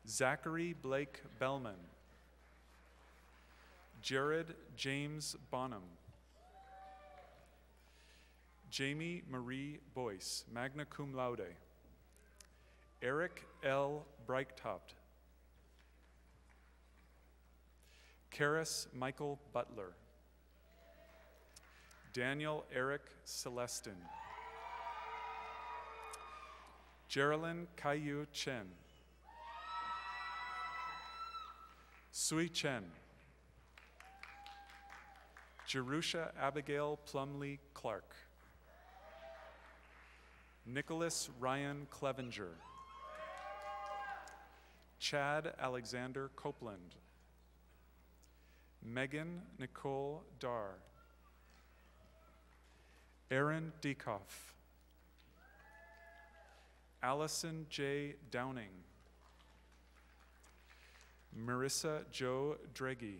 Zachary Blake Bellman. Jared James Bonham. Jamie Marie Boyce, magna cum laude. Eric L. Breichthaft. Karis Michael Butler. Daniel Eric Celestin. Geraldine Caillou Chen. Sui Chen. Jerusha Abigail Plumley Clark. Nicholas Ryan Clevenger. Chad Alexander Copeland. Megan Nicole Dar, Aaron Diekoff, Allison J. Downing, Marissa Jo Dreggy,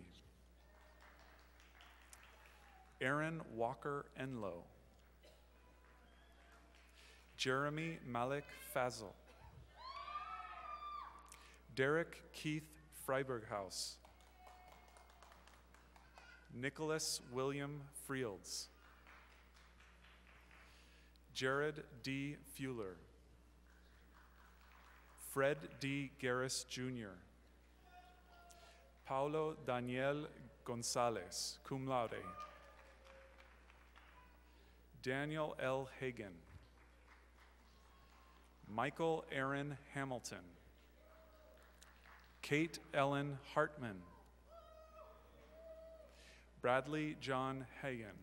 Aaron Walker Enlow, Jeremy Malik Fazl, Derek Keith Freiberghaus, Nicholas William Frields, Jared D. Fuller, Fred D. Garris Jr., Paulo Daniel Gonzalez, cum laude, Daniel L. Hagan, Michael Aaron Hamilton, Kate Ellen Hartman, Bradley John Hagan,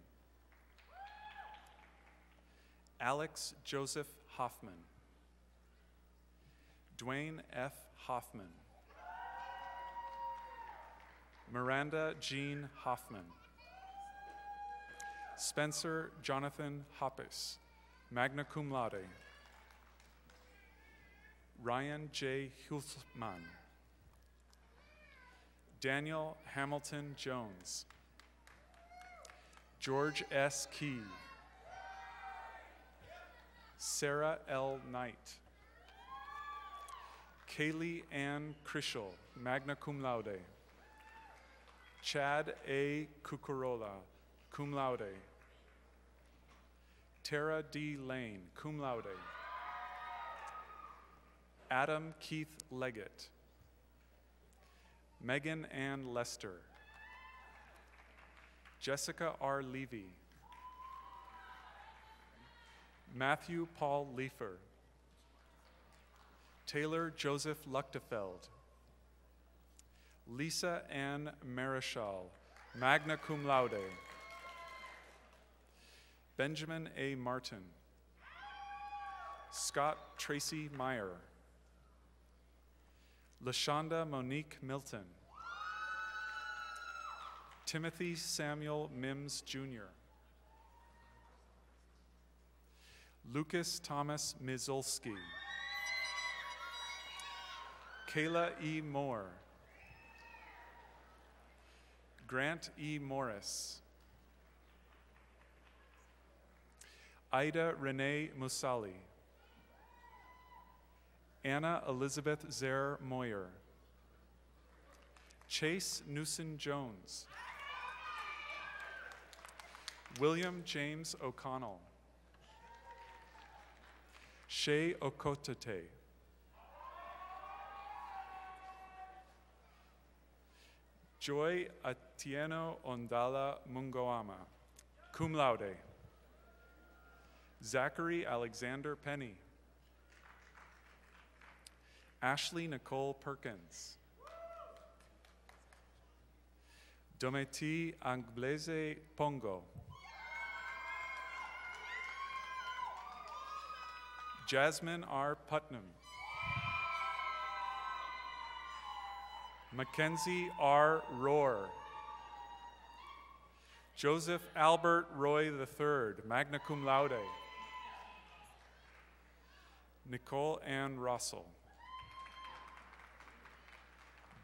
Alex Joseph Hoffman, Dwayne F. Hoffman, Miranda Jean Hoffman, Spencer Jonathan Hoppes, magna cum laude, Ryan J. Hultman, Daniel Hamilton Jones, George S. Key, Sarah L. Knight, Kaylee Ann Krischel, magna cum laude, Chad A. Cucurola, cum laude, Tara D. Lane, cum laude, Adam Keith Leggett, Megan Ann Lester, Jessica R. Levy, Matthew Paul Leifer, Taylor Joseph Luchtefeld, Lisa Ann Marischal, magna cum laude, Benjamin A. Martin, Scott Tracy Meyer, LaShonda Monique Milton, Timothy Samuel Mims Jr., Lucas Thomas Mizulski, Kayla E. Moore, Grant E. Morris, Ida Renee Musali, Anna Elizabeth Zer Moyer, Chase Newson Jones, William James O'Connell, Shay Okotate, Joy Atieno Ondala Mungoama, cum laude, Zachary Alexander Penny, Ashley Nicole Perkins, Dometi Angblese Pongo, Jasmine R. Putnam, Mackenzie R. Rohr, Joseph Albert Roy III, magna cum laude, Nicole Ann Russell,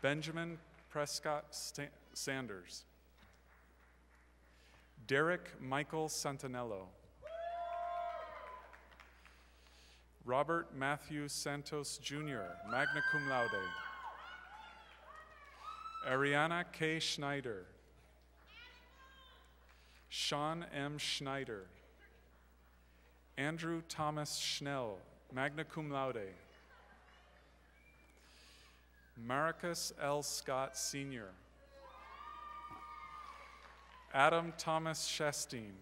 Benjamin Prescott Sanders, Derek Michael Santanello, Robert Matthew Santos Jr., magna cum laude, Ariana K. Schneider, Sean M. Schneider, Andrew Thomas Schnell, magna cum laude, Marcus L. Scott Sr., Adam Thomas Shastine,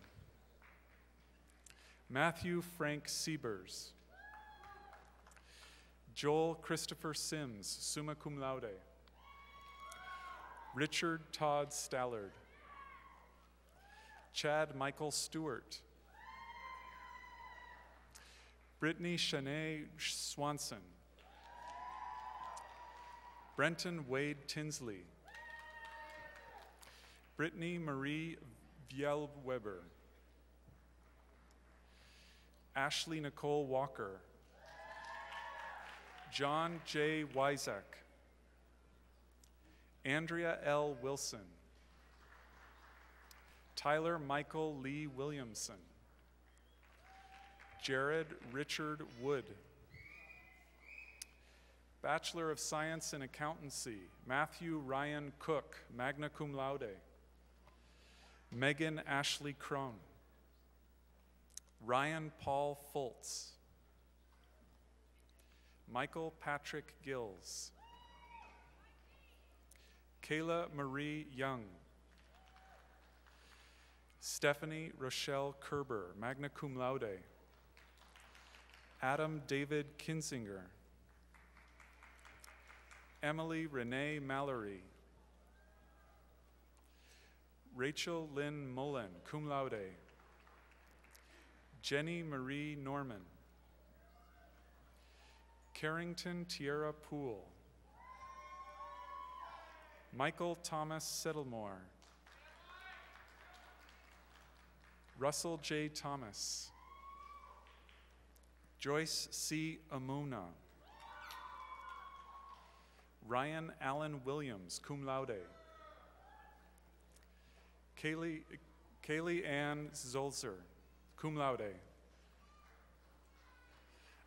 Matthew Frank Siebers, Joel Christopher Sims, summa cum laude, Richard Todd Stallard, Chad Michael Stewart, Brittany Shanae Swanson, Brenton Wade Tinsley, Brittany Marie Vielweber. Ashley Nicole Walker. John J. Wyzek. Andrea L. Wilson. Tyler Michael Lee Williamson. Jared Richard Wood. Bachelor of Science in Accountancy, Matthew Ryan Cook, magna cum laude. Megan Ashley Crone. Ryan Paul Fultz. Michael Patrick Gills. Kayla Marie Young. Stephanie Rochelle Kerber, magna cum laude. Adam David Kinzinger. Emily Renee Mallory. Rachel Lynn Mullen, cum laude. Jenny Marie Norman. Carrington Tierra Poole. Michael Thomas Settlemore. Russell J. Thomas. Joyce C. Amuna. Ryan Allen Williams, cum laude. Kaylee Ann Zolzer, cum laude.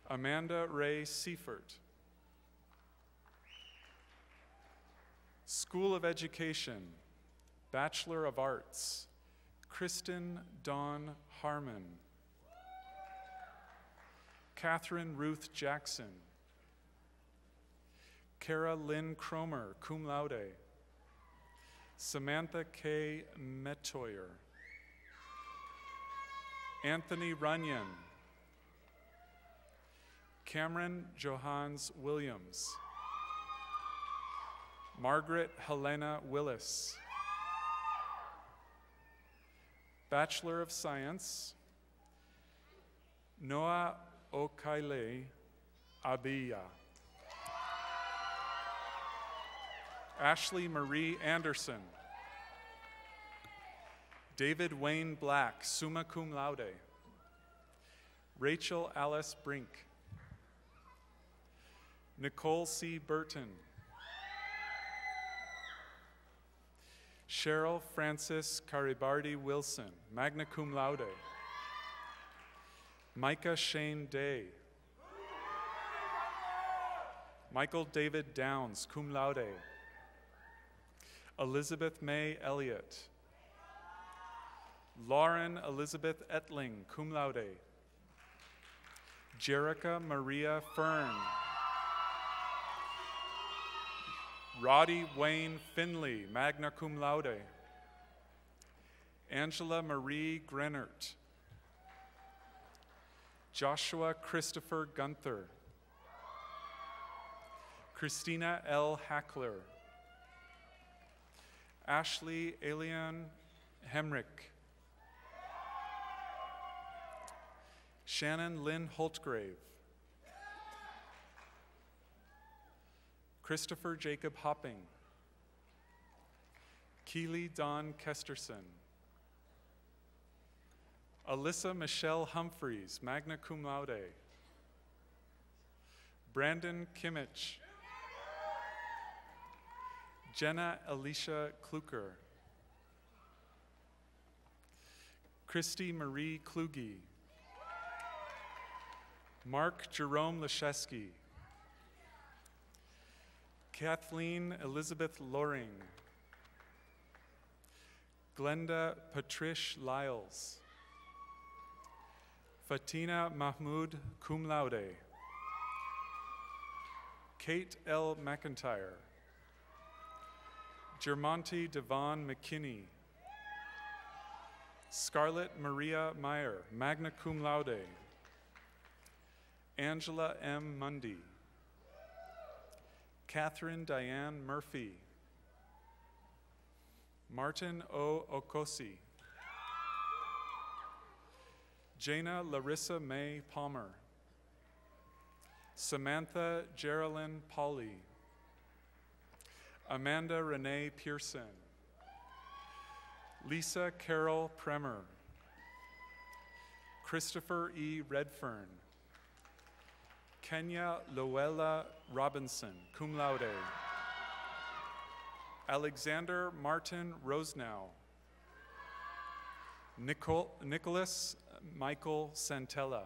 Amanda Ray Seifert. School of Education, Bachelor of Arts, Kristen Dawn Harmon. Catherine Ruth Jackson. Kara Lynn Cromer, cum laude. Samantha K. Metoyer. Anthony Runyon. Cameron Johans Williams. Margaret Helena Willis. Bachelor of Science, Noah Okaile Abiya. Ashley Marie Anderson. David Wayne Black, summa cum laude. Rachel Alice Brink. Nicole C. Burton. Cheryl Frances Caribardi Wilson, magna cum laude. Micah Shane Day. Michael David Downs, cum laude. Elizabeth May Elliott. Lauren Elizabeth Etling, cum laude. Jerica Maria Fern. Roddy Wayne Finley, magna cum laude. Angela Marie Grenert. Joshua Christopher Gunther. Christina L. Hackler. Ashley Elian Hemrick. Shannon Lynn Holtgrave. Christopher Jacob Hopping. Keely Dawn Kesterson. Alyssa Michelle Humphreys, magna cum laude. Brandon Kimmich. Jenna Alicia Kluker. Christy Marie Kluge. Mark Jerome Leszewski. Kathleen Elizabeth Loring. Glenda Patrish Lyles. Fatina Mahmoud, cum laude. Kate L. McIntyre. Germonti Devon McKinney. Scarlett Maria Meyer, magna cum laude. Angela M. Mundy. Catherine Diane Murphy. Martin O. Okosi. Jana Larissa May Palmer. Samantha Geraldine Pauley. Amanda Renee Pearson. Lisa Carol Premer, Christopher E. Redfern, Kenya Loella Robinson, cum laude. Alexander Martin Rosenow, Nicholas Michael Santella,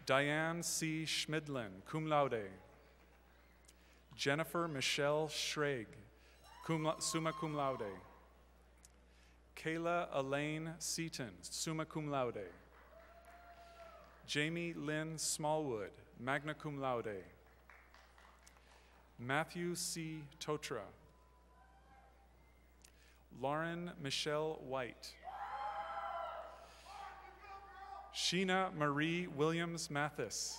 Diane C. Schmidlin, cum laude. Jennifer Michelle Schrag, summa cum laude. Kayla Elaine Seaton, summa cum laude. Jamie Lynn Smallwood, magna cum laude. Matthew C. Totra, Lauren Michelle White, Sheena Marie Williams Mathis,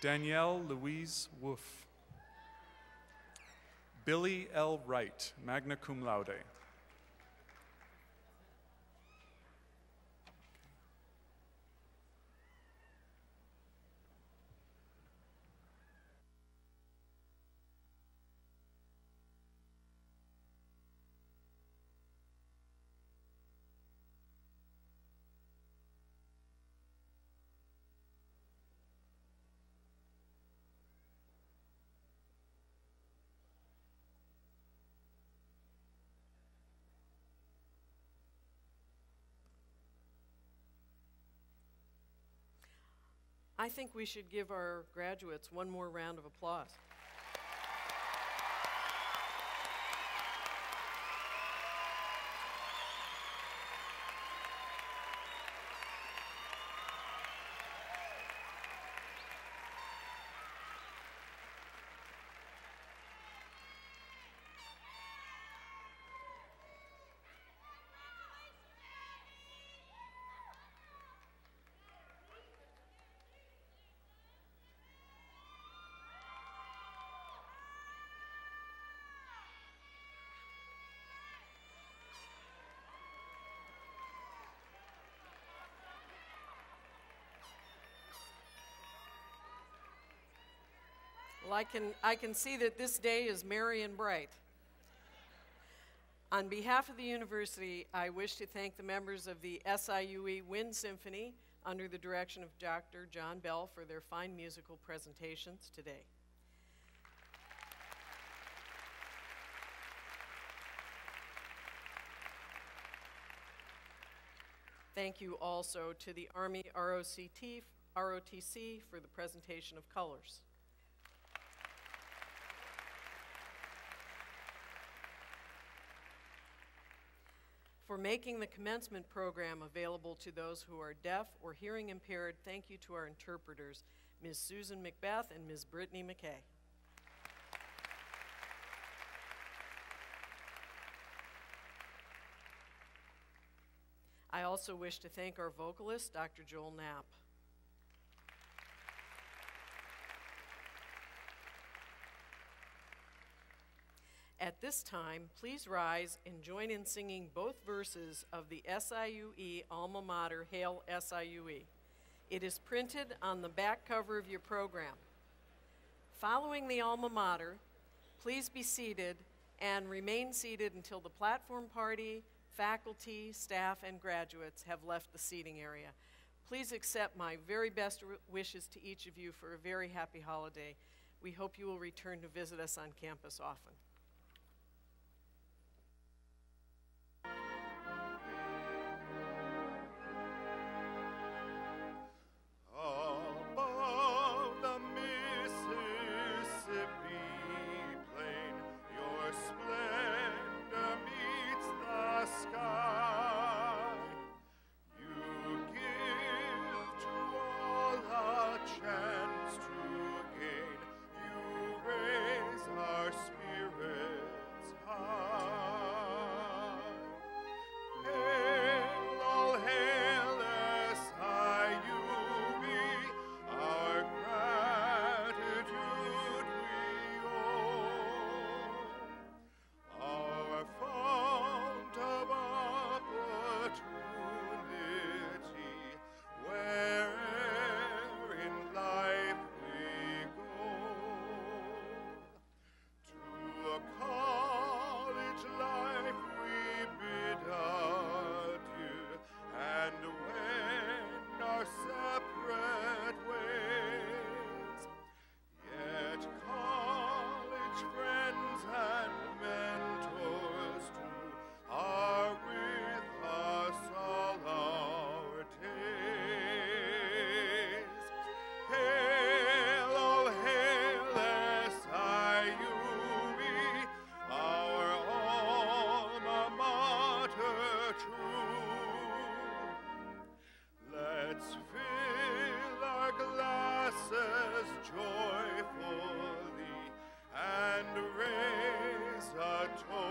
Danielle Louise Wolf, Billy L. Wright, magna cum laude. I think we should give our graduates one more round of applause. Well, I can see that this day is merry and bright. On behalf of the university, I wish to thank the members of the SIUE Wind Symphony under the direction of Dr. John Bell for their fine musical presentations today. Thank you also to the Army ROTC for the presentation of colors. For making the commencement program available to those who are deaf or hearing impaired, thank you to our interpreters, Ms. Susan Macbeth and Ms. Brittany McKay. I also wish to thank our vocalist, Dr. Joel Knapp. At this time, please rise and join in singing both verses of the SIUE Alma Mater, Hail SIUE. It is printed on the back cover of your program. Following the Alma Mater, please be seated and remain seated until the platform party, faculty, staff, and graduates have left the seating area. Please accept my very best wishes to each of you for a very happy holiday. We hope you will return to visit us on campus often. Chance to gain, you raise our spirit. Let's fill our glasses joyfully and raise a toast